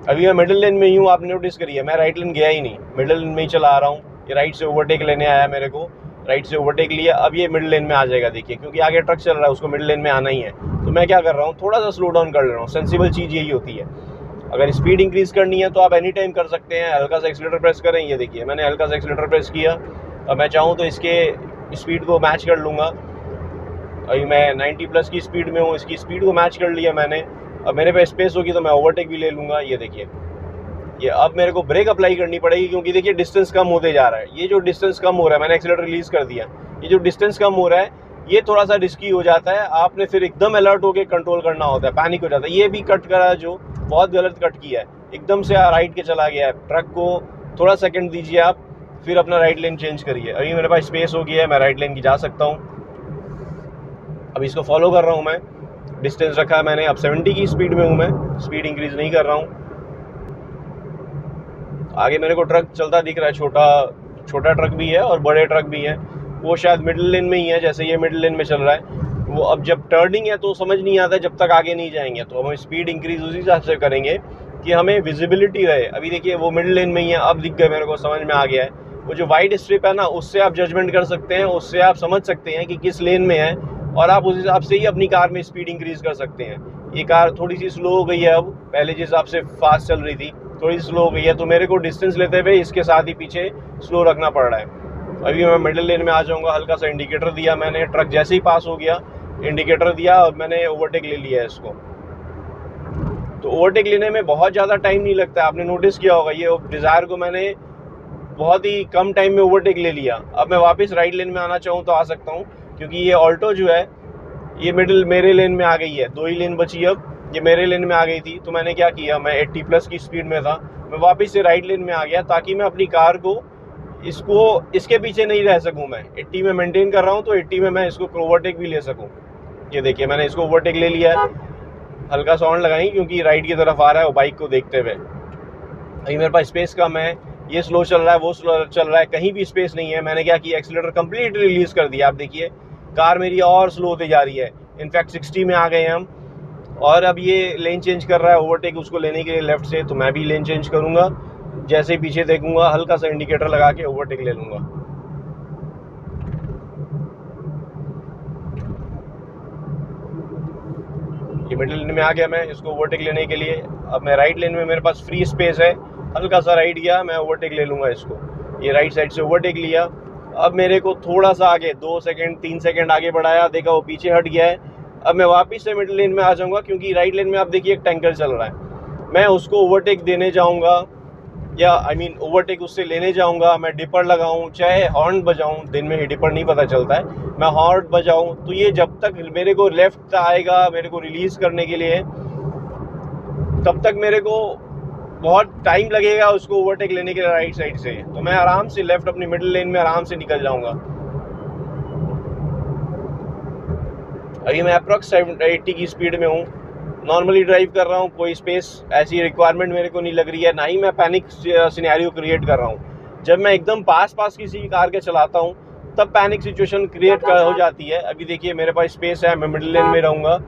अभी मैं मिडिल लेन में ही हूँ, आपने नोटिस करी है, मैं राइट लेन गया ही नहीं, मिडिल लेन में ही चला आ रहा हूँ। ये राइट से ओवरटेक लेने आया मेरे को, राइट से ओवरटेक लिया, अब ये मिडिल लेन में आ जाएगा देखिए, क्योंकि आगे ट्रक चल रहा है, उसको मिडिल लेन में आना ही है। तो मैं क्या कर रहा हूँ, थोड़ा सा स्लो डाउन कर ले रहा हूँ। सेंसिबल चीज़ यही होती है। अगर स्पीड इंक्रीज करनी है तो आप एनी टाइम कर सकते हैं, हल्का सा एक्सीलेटर प्रेस करें। ये देखिए मैंने हल्का सा एक्सीलेटर प्रेस किया, अब मैं चाहूँ तो इसके स्पीड को मैच कर लूँगा। अभी मैं 90 प्लस की स्पीड में हूँ, इसकी स्पीड को मैच कर लिया मैंने। अब मेरे पे स्पेस होगी तो मैं ओवरटेक भी ले लूँगा। ये देखिए, ये अब मेरे को ब्रेक अप्लाई करनी पड़ेगी, क्योंकि देखिए डिस्टेंस कम होते जा रहा है। ये जो डिस्टेंस कम हो रहा है, मैंने एक्सीलेटर रिलीज कर दिया, ये जो डिस्टेंस कम हो रहा है ये थोड़ा सा रिस्की हो जाता है। आपने फिर एकदम अलर्ट होकर कंट्रोल करना होता है, पैनिक हो जाता है। ये भी कट करा जो बहुत गलत कट किया है, एकदम से राइट के चला गया है। ट्रक को थोड़ा सेकंड दीजिए आप, फिर अपना राइट लेन चेंज करिए। अभी मेरे पास स्पेस हो गया है, मैं राइट लेन की जा सकता हूँ। अब इसको फॉलो कर रहा हूँ मैं, डिस्टेंस रखा है मैंने, अब 70 की स्पीड में हूँ मैं, स्पीड इंक्रीज नहीं कर रहा हूँ। आगे मेरे को ट्रक चलता दिख रहा है, छोटा ट्रक भी है और बड़े ट्रक भी हैं। वो शायद मिडिल लेन में ही है, जैसे ये मिडिल लेन में चल रहा है। वो अब जब टर्निंग है तो समझ नहीं आता जब तक आगे नहीं जाएंगे, तो हम स्पीड इंक्रीज उसी हिसाब से करेंगे कि हमें विजिबिलिटी रहे। अभी देखिए वो मिडिल लेन में ही है, अब दिख गए, मेरे को समझ में आ गया है। वो जो वाइड स्ट्रिप है ना, उससे आप जजमेंट कर सकते हैं, उससे आप समझ सकते हैं कि किस लेन में है, और आप उस हिसाब से ही अपनी कार में स्पीड इंक्रीज कर सकते हैं। ये कार थोड़ी सी स्लो हो गई है, अब पहले जिस हिसाब से फास्ट चल रही थी थोड़ी स्लो हो गई है, तो मेरे को डिस्टेंस लेते हुए इसके साथ ही पीछे स्लो रखना पड़ रहा है। अभी मैं मिडिल लेन में आ जाऊंगा, हल्का सा इंडिकेटर दिया मैंने, ट्रक जैसे ही पास हो गया इंडिकेटर दिया, और मैंने ओवरटेक ले लिया है इसको। तो ओवरटेक लेने में बहुत ज़्यादा टाइम नहीं लगता, आपने नोटिस किया होगा। ये डिज़ायर को मैंने बहुत ही कम टाइम में ओवरटेक ले लिया। अब मैं वापस राइट लेन में आना चाहूँ तो आ सकता हूँ, क्योंकि ये ऑल्टो जो है ये मेरे लेन में आ गई है। 2 ही लेन बची, अब ये मेरे लेन में आ गई थी। तो मैंने क्या किया, मैं 80 प्लस की स्पीड में था, मैं वापस से राइट लेन में आ गया, ताकि मैं अपनी कार को इसके पीछे नहीं रह सकूं। मैं 80 में मेंटेन कर रहा हूं, तो 80 में मैं इसको ओवरटेक भी ले सकूं। ये देखिए मैंने इसको ओवरटेक ले लिया है। हल्का सा हॉर्न लगाई क्योंकि राइट की तरफ आ रहा है वो बाइक को देखते हुए। अभी मेरे पास स्पेस कम है, ये स्लो चल रहा है, वो स्लो चल रहा है, कहीं भी स्पेस नहीं है। मैंने क्या किया, एक्सीलेटर कंप्लीट रिलीज कर दिया। आप देखिए कार मेरी और स्लो होती जा रही है, इनफैक्ट 60 में आ गए हम। और अब ये लेन चेंज कर रहा है ओवरटेक उसको लेने के लिए लेफ्ट से, तो मैं भी लेन चेंज करूंगा। जैसे ही पीछे देखूंगा हल्का सा इंडिकेटर लगा के ओवरटेक ले लूंगा। ये मिडिल लेन में आ गया मैं इसको ओवरटेक लेने के लिए। अब मैं राइट लेन में, मेरे पास फ्री स्पेस है, हल्का सा राइट गया, मैं ओवरटेक ले लूंगा इसको। ये राइट साइड से ओवरटेक लिया। अब मेरे को थोड़ा सा आगे 2 सेकंड 3 सेकंड आगे बढ़ाया, देखा वो पीछे हट गया है। अब मैं वापस से मिडिल लेन में आ जाऊंगा, क्योंकि राइट लेन में आप देखिए एक टैंकर चल रहा है, मैं उसको ओवरटेक देने जाऊंगा, या ओवरटेक उससे लेने जाऊंगा। मैं डिपर लगाऊं, चाहे हॉर्न बजाऊं, दिन में ही डिपर नहीं पता चलता है, मैं हॉर्न बजाऊं, तो ये जब तक मेरे को लेफ्ट आएगा मेरे को रिलीज करने के लिए, तब तक मेरे को बहुत टाइम लगेगा उसको ओवरटेक लेने के लिए राइट साइड से। तो मैं आराम से लेफ्ट अपनी मिडिल लेन में आराम से निकल जाऊंगा। अभी मैं अप्रॉक्स 80 की स्पीड में हूँ, नॉर्मली ड्राइव कर रहा हूँ, कोई स्पेस ऐसी रिक्वायरमेंट मेरे को नहीं लग रही है, ना ही मैं पैनिक सिनेरियो क्रिएट कर रहा हूँ। जब मैं एकदम पास किसी कार के चलाता हूँ तब पैनिक सिचुएशन क्रिएट हो जाती है। अभी देखिए मेरे पास स्पेस है, मैं मिडिल लेन में रहूँगा,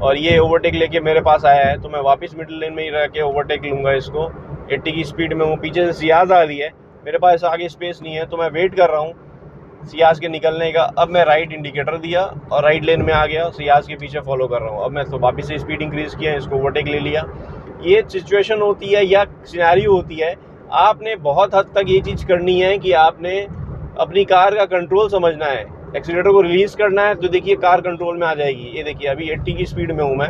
और ये ओवरटेक लेके मेरे पास आया है, तो मैं वापस मिडिल लेन में ही रह के ओवरटेक लूँगा इसको। 80 की स्पीड में हूँ, पीछे से सियाज आ रही है, मेरे पास आगे स्पेस नहीं है, तो मैं वेट कर रहा हूँ सियाज के निकलने का। अब मैं राइट इंडिकेटर दिया और राइट लेन में आ गया, सियाज के पीछे फॉलो कर रहा हूँ। अब मैं तो वापस से स्पीड इंक्रीज़ किया, इसको ओवरटेक ले लिया। ये सिचुएशन होती है या सिनेरियो होती है, आपने बहुत हद तक ये चीज़ करनी है कि आपने अपनी कार का कंट्रोल समझना है। एक्सीलेटर को रिलीज़ करना है तो देखिए कार कंट्रोल में आ जाएगी। ये देखिए अभी 80 की स्पीड में हूँ, मैं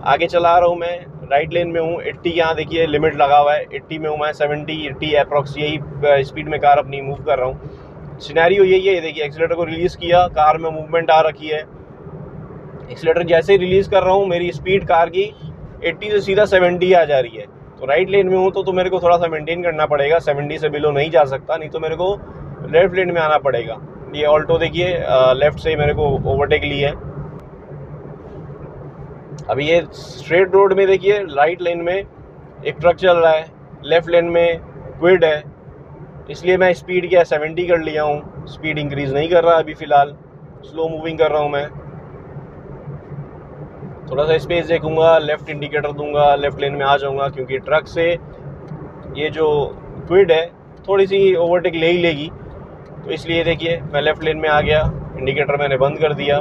आगे चला रहा हूँ, मैं राइट लेन में हूँ। 80 यहाँ देखिए लिमिट लगा हुआ है, 80 में हूँ मैं, 70 80 अप्रॉक्स यही स्पीड में कार अपनी मूव कर रहा हूँ। सिनेरियो यही है, देखिए एक्सीलेटर को रिलीज़ किया, कार में मूवमेंट आ रखी है। एक्सीलेटर जैसे ही रिलीज़ कर रहा हूँ मेरी स्पीड कार की 80 से सीधा 70 आ जा रही है। तो राइट लेन में हूँ तो मेरे को थोड़ा सा मेंटेन करना पड़ेगा, 70 से बिलो नहीं जा सकता, नहीं तो मेरे को लेफ्ट लेन में आना पड़ेगा। ये ऑल्टो देखिए लेफ्ट से मेरे को ओवरटेक ली है। अभी ये स्ट्रेट रोड में देखिए राइट लेन में एक ट्रक चल रहा है, लेफ्ट लेन में क्विड है, इसलिए मैं स्पीड क्या 70 कर लिया हूँ, स्पीड इंक्रीज़ नहीं कर रहा अभी फ़िलहाल, स्लो मूविंग कर रहा हूँ मैं। थोड़ा सा स्पेस देखूंगा, लेफ़्ट इंडिकेटर दूंगा, लेफ़्ट लेन में आ जाऊंगा, क्योंकि ट्रक से ये जो क्विड है थोड़ी सी ओवरटेक ले ही लेगी। तो इसलिए देखिए मैं लेफ़्ट लेन में आ गया, इंडिकेटर मैंने बंद कर दिया।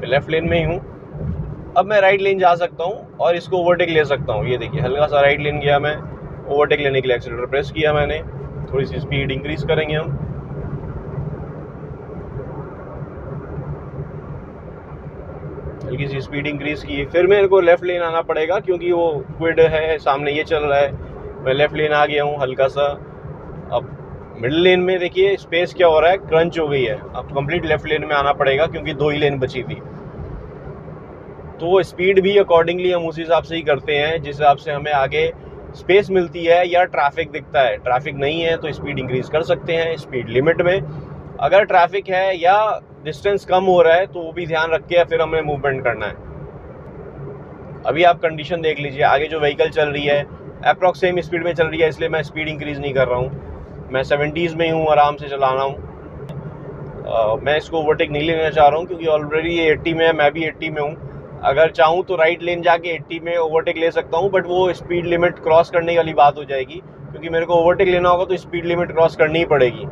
लेफ़्ट लेन में ही हूँ। अब मैं राइट लेन जा सकता हूँ और इसको ओवरटेक ले सकता हूँ। ये देखिए हल्का सा राइट लेन गया मैं, ओवरटेक लेने के लिए एक्सीलरेटर प्रेस किया मैंने। थोड़ी सी स्पीड इंक्रीज करेंगे हम। हल्की सी स्पीड इंक्रीज की, फिर मेरे को लेफ़्ट लेन आना पड़ेगा क्योंकि वो क्विड है सामने, ये चल रहा है। मैं लेफ़्ट लेन आ गया हूँ हल्का सा। अब मिडिल लेन में देखिए स्पेस क्या हो रहा है, क्रंच हो गई है। अब कंप्लीट लेफ़्ट लेन में आना पड़ेगा क्योंकि 2 ही लेन बची थी। तो स्पीड भी अकॉर्डिंगली हम उस हिसाब से ही करते हैं जिस हिसाब से हमें आगे स्पेस मिलती है या ट्रैफिक दिखता है। ट्रैफिक नहीं है तो स्पीड इंक्रीज कर सकते हैं स्पीड लिमिट में। अगर ट्रैफिक है या डिस्टेंस कम हो रहा है तो वो भी ध्यान रख के फिर हमें मूवमेंट करना है। अभी आप कंडीशन देख लीजिए, आगे जो व्हीकल चल रही है अप्रॉक्स सेम स्पीड में चल रही है, इसलिए मैं स्पीड इंक्रीज नहीं कर रहा हूँ। मैं 70s में हूँ, आराम से चला रहा हूँ। मैं इसको ओवरटेक नहीं लेना चाह रहा हूँ क्योंकि ऑलरेडी ये 80 में है, मैं भी 80 में हूँ। अगर चाहूँ तो राइट लेन जाके 80 में ओवरटेक ले सकता हूँ, बट वो स्पीड लिमिट क्रॉस करने वाली बात हो जाएगी क्योंकि मेरे को ओवरटेक लेना होगा तो स्पीड लिमिट क्रॉस करनी ही पड़ेगी।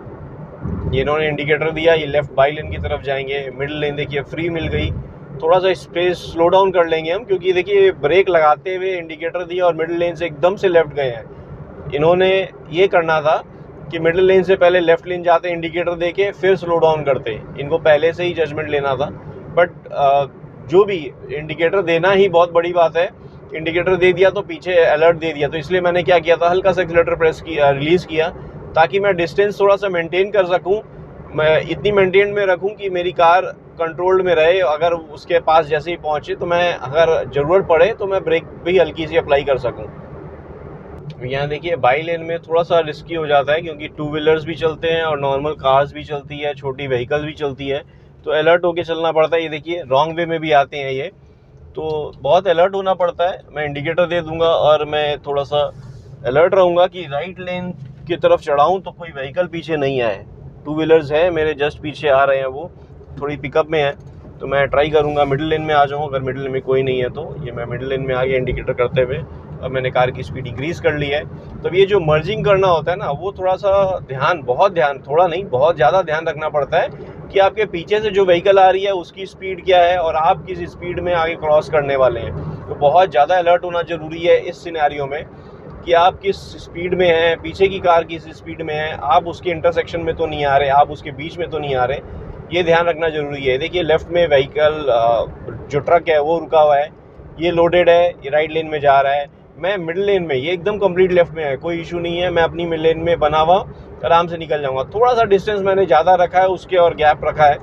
ये इन्होंने इंडिकेटर दिया, ये लेफ्ट बाई लेन की तरफ जाएंगे। मिडिल लेन देखिए फ्री मिल गई। थोड़ा सा स्पेस स्लो डाउन कर लेंगे हम क्योंकि देखिए ब्रेक लगाते हुए इंडिकेटर दिया और मिडिल लेन से एकदम से लेफ्ट गए हैं। इन्होंने ये करना था कि मिडिल लेन से पहले लेफ्ट लेन जाते, इंडिकेटर देके फिर स्लो डाउन करते। इनको पहले से ही जजमेंट लेना था, बट जो भी इंडिकेटर देना ही बहुत बड़ी बात है। इंडिकेटर दे दिया तो पीछे अलर्ट दे दिया, तो इसलिए मैंने क्या किया था, हल्का सा एक्सीलरेटर प्रेस किया, रिलीज़ किया ताकि मैं डिस्टेंस थोड़ा सा मेंटेन कर सकूं। मैं इतनी मेंटेन में रखूं कि मेरी कार कंट्रोल्ड में रहे। अगर उसके पास जैसे ही पहुंचे तो मैं, अगर ज़रूरत पड़े तो मैं ब्रेक भी हल्की सी अप्लाई कर सकूं। यहाँ देखिए बाई लेन में थोड़ा सा रिस्की हो जाता है क्योंकि 2 व्हीलर्स भी चलते हैं और नॉर्मल कार्स भी चलती है, छोटी व्हीकल भी चलती है, तो अलर्ट होके चलना पड़ता है। ये देखिए रॉन्ग वे में भी आते हैं ये, तो बहुत अलर्ट होना पड़ता है। मैं इंडिकेटर दे दूंगा और मैं थोड़ा सा अलर्ट रहूँगा कि राइट लेन की तरफ चढ़ाऊँ तो कोई व्हीकल पीछे नहीं आए। 2 व्हीलर्स है मेरे जस्ट पीछे आ रहे हैं, वो थोड़ी पिकअप में है, तो मैं ट्राई करूँगा मिडिल लेन में आ जाऊँ। अगर मिडिल लेन में कोई नहीं है तो ये मैं मिडिल लेन में आ गया इंडिकेटर करते हुए। अब मैंने कार की स्पीड इंक्रीज़ कर ली है। तब ये जो मर्जिंग करना होता है ना, वो थोड़ा सा बहुत ध्यान, थोड़ा नहीं बहुत ज़्यादा ध्यान रखना पड़ता है कि आपके पीछे से जो व्हीकल आ रही है उसकी स्पीड क्या है और आप किस स्पीड में आगे क्रॉस करने वाले हैं। तो बहुत ज़्यादा अलर्ट होना ज़रूरी है इस सिनेरियो में कि आप किस स्पीड में हैं, पीछे की कार किस स्पीड में है, आप उसके इंटरसेक्शन में तो नहीं आ रहे, आप उसके बीच में तो नहीं आ रहे, ये ध्यान रखना ज़रूरी है। देखिए लेफ़्ट में व्हीकल जो ट्रक है वो रुका हुआ है, ये लोडेड है, ये राइट लेन में जा रहा है। मैं मिडिल लेन में, ये एकदम कंप्लीट लेफ्ट में है, कोई इशू नहीं है। मैं अपनी मिडिल लेन में बना हुआ आराम से निकल जाऊंगा। थोड़ा सा डिस्टेंस मैंने ज़्यादा रखा है उसके और गैप रखा है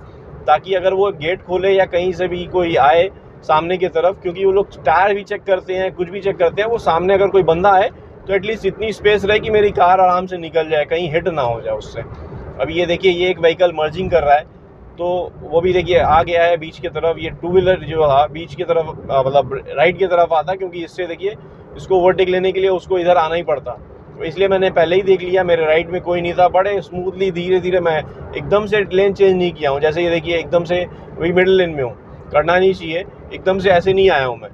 ताकि अगर वो गेट खोले या कहीं से भी कोई आए सामने की तरफ, क्योंकि वो लोग टायर भी चेक करते हैं, कुछ भी चेक करते हैं, वो सामने अगर कोई बंदा आए तो एटलीस्ट इतनी स्पेस रहे कि मेरी कार आराम से निकल जाए, कहीं हिट ना हो जाए उससे। अब ये देखिए ये एक व्हीकल मर्जिंग कर रहा है तो वो भी देखिए आ गया है बीच की तरफ। ये 2 व्हीलर जो है बीच की तरफ मतलब राइट की तरफ आता, क्योंकि इससे देखिए इसको ओवरटेक लेने के लिए उसको इधर आना ही पड़ता, तो इसलिए मैंने पहले ही देख लिया मेरे राइट में कोई नहीं था। बड़े स्मूथली धीरे धीरे, मैं एकदम से लेन चेंज नहीं किया हूँ। जैसे ये देखिए एकदम से वही मिडिल लेन में हूँ, करना नहीं चाहिए, एकदम से ऐसे नहीं आया हूँ मैं।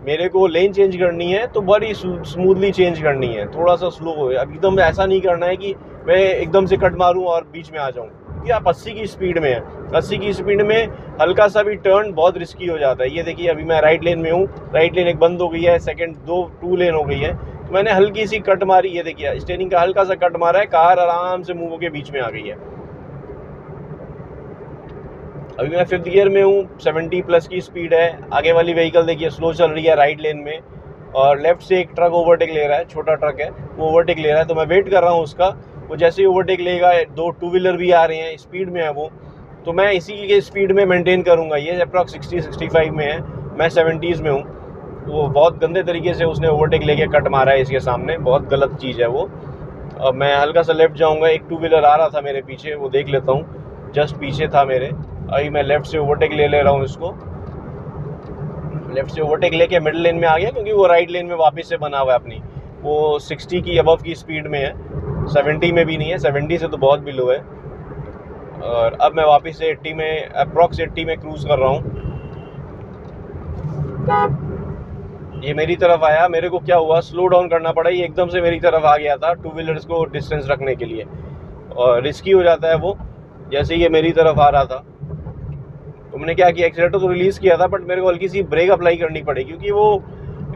मेरे को लेन चेंज करनी है तो बड़ी स्मूथली चेंज करनी है, थोड़ा सा स्लो हो। अब एकदम ऐसा नहीं करना है कि मैं एकदम से कट मारूँ और बीच में आ जाऊँ, क्योंकि आप 80 की स्पीड में है, 80 की स्पीड में हल्का सा भी टर्न बहुत रिस्की हो जाता है। ये देखिए अभी मैं राइट लेन में हूँ, राइट लेन एक बंद हो गई है, सेकंड 2 लेन हो गई है, तो मैंने हल्की सी कट मारी। ये देखिए स्टीयरिंग का हल्का सा कट मारा है, कार आराम से मूव होकर बीच में आ गई है। अभी मैं 5th गियर में हूँ, 70+ की स्पीड है। आगे वाली व्हीकल देखिए स्लो चल रही है राइट लेन में, और लेफ्ट से एक ट्रक ओवरटेक ले रहा है, छोटा ट्रक है वो ओवरटेक ले रहा है, तो मैं वेट कर रहा हूँ उसका। वो जैसे ही ओवरटेक लेगा, 2 व्हीलर भी आ रहे हैं, स्पीड में है वो, तो मैं इसी के स्पीड में मेंटेन करूँगा। ये अप्रॉक्स 60-65 में है, मैं 70s में हूँ। वो बहुत गंदे तरीके से उसने ओवरटेक लेके कट मारा है इसके सामने, बहुत गलत चीज़ है वो। अब मैं हल्का सा लेफ्ट जाऊँगा, एक 2 व्हीलर आ रहा था मेरे पीछे, वो देख लेता हूँ, जस्ट पीछे था मेरे। अभी मैं लेफ़्ट से ओवरटेक ले रहा हूँ इसको, लेफ़्ट से ओवरटेक लेके मिडिल लेन में आ गया, क्योंकि वो राइट लेन में वापस से बना हुआ है अपनी, वो 60 की अबव की स्पीड में है। 70 में भी नहीं है, 70 से तो बहुत बिलो है। और अब मैं वापस से 80 में, अप्रॉक्स 80 में क्रूज़ कर रहा हूँ। ये मेरी तरफ आया, मेरे को क्या हुआ, स्लो डाउन करना पड़ा, ये एकदम से मेरी तरफ आ गया था टू व्हीलर्स को डिस्टेंस रखने के लिए, और रिस्की हो जाता है वो। जैसे ये मेरी तरफ आ रहा था तो मैंने क्या किया, एक्सीलेटर तो रिलीज़ किया था, बट मेरे को हल्की सी ब्रेक अप्लाई करनी पड़ी, क्योंकि वो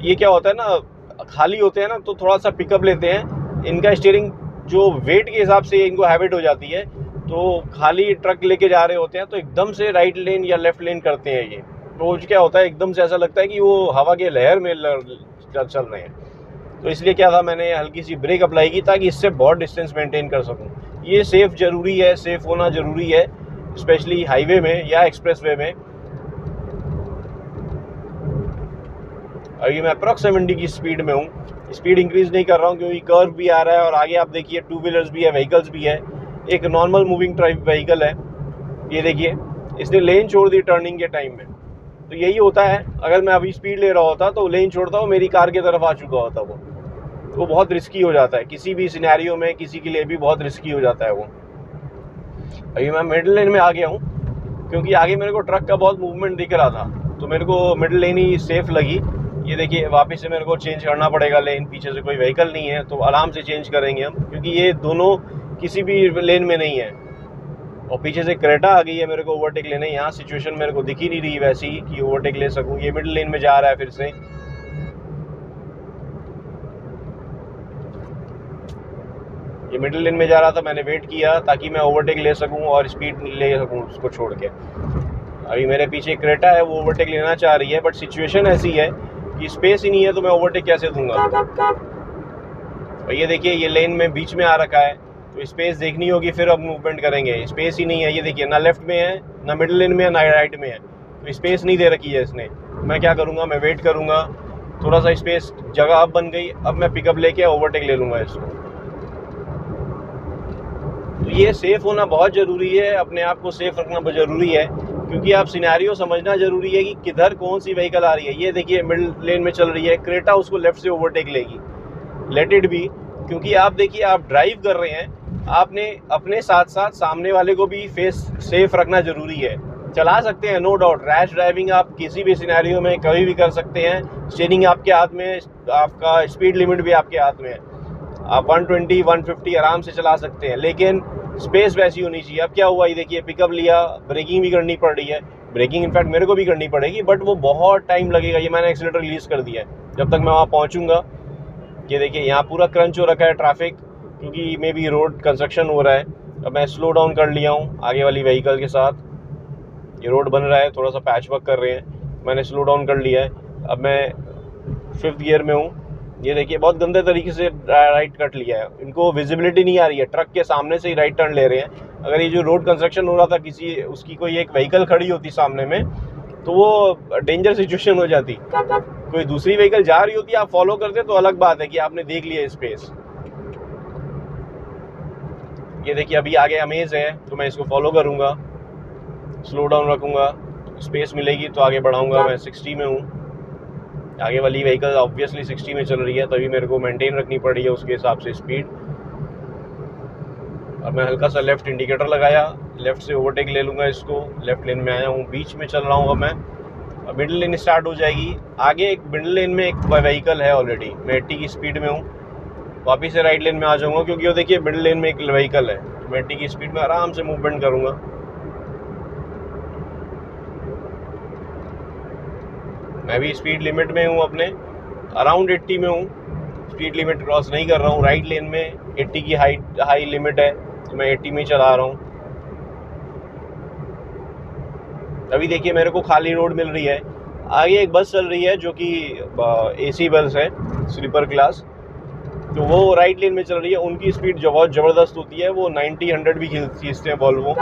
ये क्या होता है ना, खाली होते हैं ना तो थोड़ा सा पिकअप लेते हैं। इनका स्टीयरिंग जो वेट के हिसाब से इनको हैबिट हो जाती है, तो खाली ट्रक लेके जा रहे होते हैं तो एकदम से राइट लेन या लेफ्ट लेन करते हैं ये, तो क्या होता है एकदम से ऐसा लगता है कि वो हवा के लहर में चल रहे हैं। तो इसलिए क्या था, मैंने हल्की सी ब्रेक अप्लाई की ताकि इससे बहुत डिस्टेंस मेंटेन कर सकूं। ये सेफ़ ज़रूरी है, सेफ़ होना ज़रूरी है, स्पेशली हाईवे में या एक्सप्रेसवे में। अभी मैं अप्रॉक्स 70 की स्पीड में हूँ, स्पीड इंक्रीज़ नहीं कर रहा हूँ क्योंकि कर्व भी आ रहा है और आगे आप देखिए टू व्हीलर्स भी है, व्हीकल्स भी है, एक नॉर्मल मूविंग ड्राइव व्हीकल है। ये देखिए इसने लेन छोड़ दी टर्निंग के टाइम में। तो यही होता है, अगर मैं अभी स्पीड ले रहा होता तो लेन छोड़ता हूँ, मेरी कार की तरफ आ चुका होता वो बहुत रिस्की हो जाता है, किसी भी सिनेरियो में किसी के लिए भी बहुत रिस्की हो जाता है वो। अभी मैं मिडिल लेन में आ गया हूँ क्योंकि आगे मेरे को ट्रक का बहुत मूवमेंट दिख रहा था, तो मेरे को मिडिल लेन ही सेफ़ लगी। ये देखिए वापस से मेरे को चेंज करना पड़ेगा लेन, पीछे से कोई व्हीकल नहीं है तो आराम से चेंज करेंगे हम, क्योंकि ये दोनों किसी भी लेन में नहीं है। और पीछे से क्रेटा आ गई है मेरे को ओवरटेक लेने, यहाँ सिचुएशन मेरे को दिख ही नहीं रही वैसी कि ओवरटेक ले सकूँ। ये मिडिल लेन में जा रहा है फिर से, ये मिडिल लेन में जा रहा था, मैंने वेट किया ताकि मैं ओवरटेक ले सकूं और स्पीड ले सकूं उसको छोड़ के। अभी मेरे पीछे क्रेटा है, वो ओवरटेक लेना चाह रही है, बट सिचुएशन ऐसी है कि स्पेस ही नहीं है, तो मैं ओवरटेक कैसे दूंगा। और ये देखिए ये लेन में बीच में आ रखा है, तो स्पेस देखनी होगी फिर अब मूवमेंट करेंगे। स्पेस ही नहीं है, ये देखिए ना लेफ्ट में है, ना मिडिल लेन में है, ना राइट में है, तो स्पेस नहीं दे रखी है इसने। मैं क्या करूँगा, मैं वेट करूँगा, थोड़ा सा स्पेस जगह अब बन गई, अब मैं पिकअप लेके ओवरटेक ले लूँगा इसको। तो ये सेफ़ होना बहुत ज़रूरी है, अपने आप को सेफ़ रखना बहुत ज़रूरी है, क्योंकि आप सिनेरियो समझना ज़रूरी है कि किधर कौन सी व्हीकल आ रही है। ये देखिए मिडिल लेन में चल रही है, क्रेटा उसको लेफ़्ट से ओवरटेक लेगी, लेट इट बी, क्योंकि आप देखिए आप ड्राइव कर रहे हैं, आपने अपने साथ साथ सामने वाले को भी सेफ़ रखना ज़रूरी है। चला सकते हैं नो डाउट, रैश ड्राइविंग आप किसी भी सिनेरियो में कभी भी कर सकते हैं, स्टीयरिंग आपके हाथ में, आपका स्पीड लिमिट भी आपके हाथ में है, आप 120 150 आराम से चला सकते हैं, लेकिन स्पेस वैसी होनी चाहिए। अब क्या हुआ, ये देखिए पिकअप लिया, ब्रेकिंग भी करनी पड़ रही है, ब्रेकिंग इनफैक्ट मेरे को भी करनी पड़ेगी, बट वो बहुत टाइम लगेगा। ये मैंने एक्सीलेटर रिलीज़ कर दिया है, जब तक मैं वहाँ पहुँचूँगा। ये देखिए यहाँ पूरा क्रंच हो रखा है ट्रैफिक, क्योंकि मे बी रोड कंस्ट्रक्शन हो रहा है। अब मैं स्लो डाउन कर लिया हूँ आगे वाली व्हीकल के साथ, ये रोड बन रहा है, थोड़ा सा पैच वर्क कर रहे हैं, मैंने स्लो डाउन कर लिया है। अब मैं 5th गियर में हूँ। ये देखिए बहुत गंदे तरीके से राइट कट लिया है, इनको विजिबिलिटी नहीं आ रही है, ट्रक के सामने से ही राइट टर्न ले रहे हैं। अगर ये जो रोड कंस्ट्रक्शन हो रहा था, किसी उसकी कोई एक व्हीकल खड़ी होती सामने में, तो वो डेंजर सिचुएशन हो जाती। कोई दूसरी व्हीकल जा रही होती, आप फॉलो करते तो अलग बात है कि आपने देख लिया स्पेस। ये देखिए अभी आगे अमेज है, तो मैं इसको फॉलो करूँगा, स्लो डाउन रखूँगा, स्पेस मिलेगी तो आगे बढ़ाऊँगा। मैं 60 में हूँ, आगे वाली व्हीकल ऑब्वियसली 60 में चल रही है, तभी मेरे को मेंटेन रखनी पड़ी है उसके हिसाब से स्पीड। अब मैं हल्का सा लेफ़्ट इंडिकेटर लगाया, लेफ़्ट से ओवरटेक ले लूँगा इसको। लेफ़्ट लेन में आया हूँ, बीच में चल रहा हूँ अब मैं। अब मिडिल लेन स्टार्ट हो जाएगी, आगे एक मिडिल लेन में एक व्हीकल है ऑलरेडी, मैं 80 की स्पीड में हूँ, वापस से राइट लेन में आ जाऊँगा, क्योंकि वो देखिए मिडिल लेन में एक व्हीकल है, मैं 80 की स्पीड में आराम से मूवमेंट करूँगा। मैं भी स्पीड लिमिट में हूँ, अपने अराउंड 80 में हूँ, स्पीड लिमिट क्रॉस नहीं कर रहा हूँ। राइट लेन में 80 की हाई लिमिट है, तो मैं 80 में चला रहा हूँ। अभी देखिए मेरे को खाली रोड मिल रही है, आगे एक बस चल रही है जो कि AC बस है, स्लीपर क्लास, तो वो राइट लेन में चल रही है। उनकी स्पीड जो बहुत ज़बरदस्त होती है, वो 90-100 भी खींचते हैं वॉल्वो।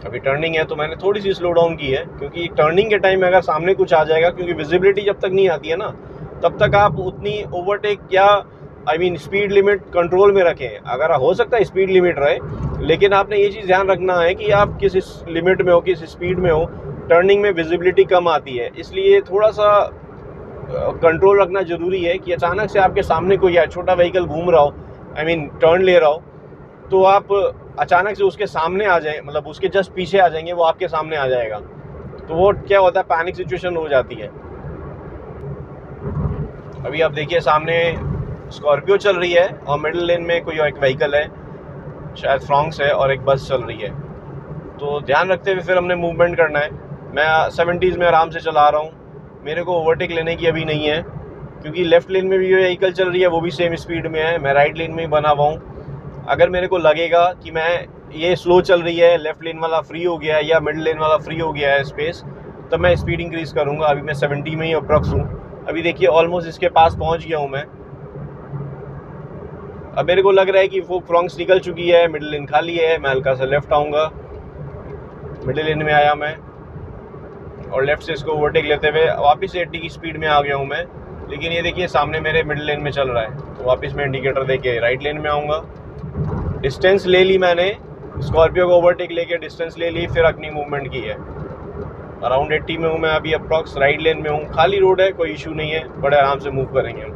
अभी टर्निंग है तो मैंने थोड़ी सी स्लो डाउन की है, क्योंकि टर्निंग के टाइम में अगर सामने कुछ आ जाएगा, क्योंकि विजिबिलिटी जब तक नहीं आती है ना, तब तक आप उतनी ओवरटेक या स्पीड लिमिट कंट्रोल में रखें। अगर हो सकता है स्पीड लिमिट रहे, लेकिन आपने ये चीज़ ध्यान रखना है कि आप किस लिमिट में हो, किस स्पीड में हो। टर्निंग में विजिबिलिटी कम आती है, इसलिए थोड़ा सा कंट्रोल रखना ज़रूरी है कि अचानक से आपके सामने कोई है, छोटा व्हीकल घूम रहा हो, आई मीन टर्न ले रहा हो, तो आप अचानक से उसके सामने आ जाए, मतलब उसके जस्ट पीछे आ जाएंगे, वो आपके सामने आ जाएगा, तो वो क्या होता है, पैनिक सिचुएशन हो जाती है। अभी आप देखिए सामने स्कॉर्पियो चल रही है और मिडिल लेन में कोई एक व्हीकल है, शायद फ्रॉन्क्स है, और एक बस चल रही है। तो ध्यान रखते हुए फिर हमने मूवमेंट करना है। मैं 70s में आराम से चला रहा हूँ, मेरे को ओवरटेक लेने की अभी नहीं है, क्योंकि लेफ़्ट लेन में भी जो व्हीकल चल रही है वो भी सेम स्पीड में है, मैं राइट लेन में ही बना हुआ हूँ। अगर मेरे को लगेगा कि मैं ये स्लो चल रही है, लेफ़्ट लेन वाला फ्री हो गया है या मिडिल लेन वाला फ्री हो गया है स्पेस, तब मैं स्पीड इंक्रीज़ करूँगा। अभी मैं 70 में ही अप्रॉक्स हूँ। अभी देखिए ऑलमोस्ट इसके पास पहुँच गया हूँ मैं। अब मेरे को लग रहा है कि वो फ्रॉन्क्स निकल चुकी है, मिडिल लेन खाली है, मैं हल्का सा लेफ़्ट आऊँगा। मिडिल लेन में आया मैं और लेफ़्ट से इसको ओवरटेक लेते हुए वापस 80 की स्पीड में आ गया हूँ मैं। लेकिन ये देखिए सामने मेरे मिडिल लेन में चल रहा है, तो वापस मैं इंडिकेटर देके राइट लेन में आऊँगा। डिस्टेंस ले ली मैंने, स्कॉर्पियो को ओवरटेक लेके डिस्टेंस ले ली, फिर अपनी मूवमेंट की है। अराउंड 80 में हूँ मैं अभी अप्रॉक्स, राइट लेन में हूँ, खाली रोड है, कोई इशू नहीं है, बड़े आराम से मूव करेंगे हम।